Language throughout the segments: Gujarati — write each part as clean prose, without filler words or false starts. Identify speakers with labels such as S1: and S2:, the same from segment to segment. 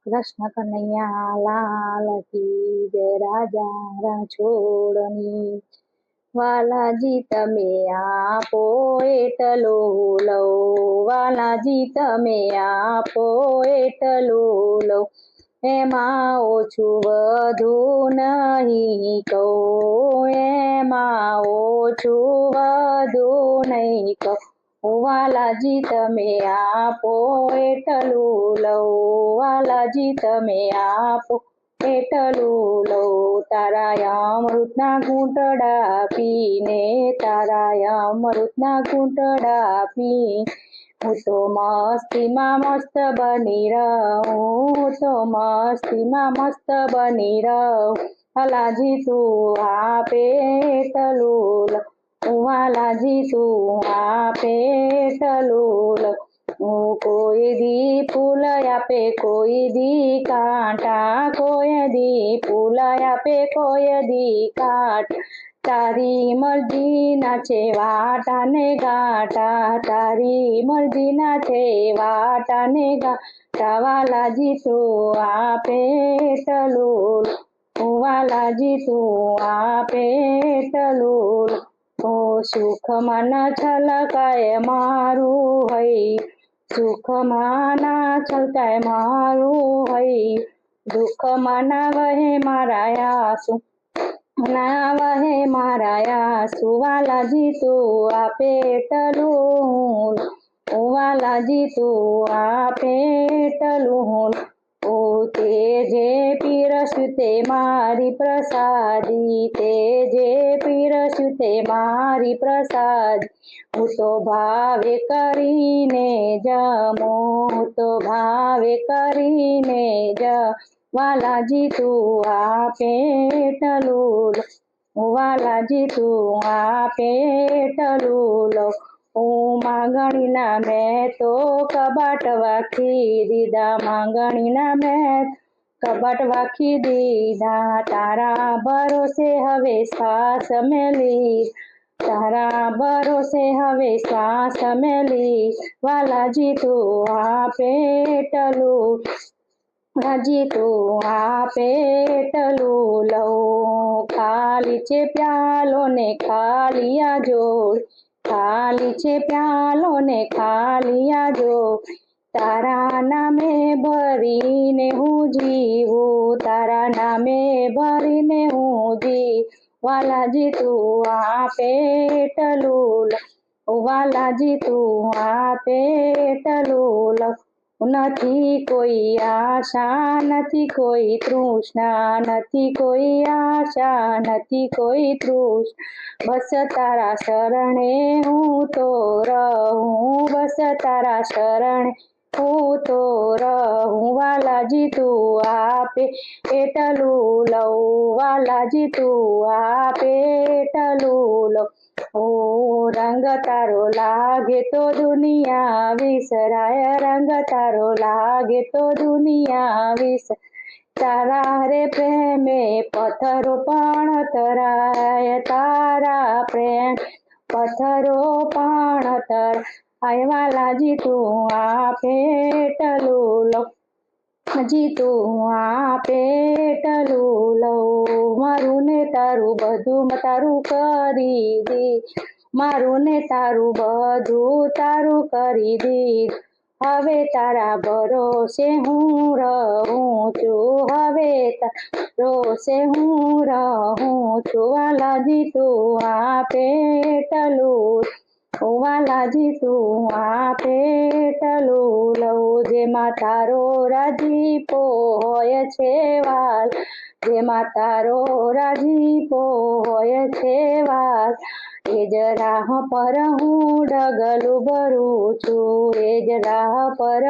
S1: કૃષ્ણ કનૈયા લાલ કી જય રાજા રણછોડની વાલાજી તમે આપો એટલો લવ વાલાજી તમે આપો એટલો લવ એમાં ઓછું વધુ નહીં કહું એમાં ઓછું વધુ નહીં કહું વાલાજી તમે આપો એટલું લવ વાલાજી તમે આપો એટલું લવ તારા અમૃતના ઘૂંટડા પીને તારા અમૃતના ઘૂંટડા પી હું તો મસ્તીમાં મસ્ત બની રહું હું તો મસ્તીમાં મસ્ત બની રહું વાલાજી તું આપે એટલું લવ વાલાજી તું આપે એટલું લવ કોઈ દી ફૂલ આપે કોઈ દી કાંટા કોઈ દી ફૂલ આપે કોઈ દી કાંટા તારી મરજી ના છે વાટા ને ગાટા તારી મરજી ના છે વાટા ને ગાટા વાલાજી તું આપે એટલું વાલાજી તું આપે એટલું સુખમાં ન છલકાય મારું હૈ સુખમાં ના છલકાય મારું હૈ દુઃખમાં ના વહે મારા આંસુ ના વહે મારા આંસુ વાલાજી તું આપે એટલું વાલાજી તું આપે એટલું તે જે પીરસ્યું તે મારી પ્રસાદી તે જે પીરસ્યું તે મારી પ્રસાદી હું તો ભાવે કરીને જમું હું તો ભાવે કરીને વાલાજી તું આપે એટલું વાલાજી તું આપે એટલું હું માંગણીના મેં તો કબાટ વાખી દીધા માંગણીના મેં કબાટ વાખી દીધા તારા ભરોસે હવે શ્વાસ મેલી તારા ભરોસે હવે શ્વાસ મેલી વાલાજી તું આપે એટલું વાલાજી તું આપે એટલું લવ ખાલી છે પ્યાલો ને ખાલી આ જોડ ખાલી છે પ્યાલો ને ખાલી આ જોડ તારા નામે ભરીને હું જીવું તારા નામે ભરીને હું જીવ વાલાજી તું આપે એટલું વાલાજી તું આપે એટલું નથી કોઈ આશા નથી કોઈ તૃષ્ણા નથી કોઈ આશા નથી કોઈ તૃષ્ણા બસ તારા શરણે હું તો રહું બસ તારા શરણે હું તો રહું વાલાજી તું આપે એટલું લવ વાલાજી તું આપે એટલું લવ રંગ તારો લાગે તો દુનિયા વિસરાય રંગ તારો લાગે તો દુનિયા વિસરાય તારા રે પ્રેમે પથ્થરો પણ તરાય તારા પ્રેમ પથ્થરો પણ તરાય વાલાજી તું આપે એટલું જી તું આપે એટલું લવ મારું ને તારું બધું તારું કરી દે મારું ને તારું બધું તારું કરી દે હવે તારા ભરોસે હું રહું છું હવે તારા ભરોસે હું રહું છું વાલાજી તું આપે એટલું વાલાજી તું આપે એટલું લવ જેમાં તારો રાજીપો હોય છે વાલ જેમાં તારો રાજીપો હોય છે વાલ એ જ રાહ પર હું ડગલું ભરું છું એ જ રાહ પર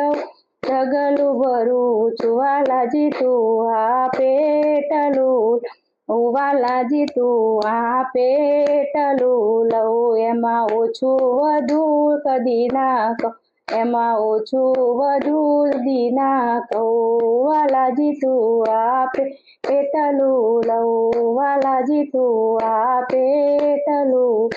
S1: ડગલું ભરું છું વાલાજી તું આપે એટલું વાલાજી તું આપે એટલું લવ એમાં ઓછું વધુ કદી ના કહું એમાં ઓછું વધુ કદી ના કહું વાલાજી તું આપે એટલું લવ વાલાજી તું આપે એટલું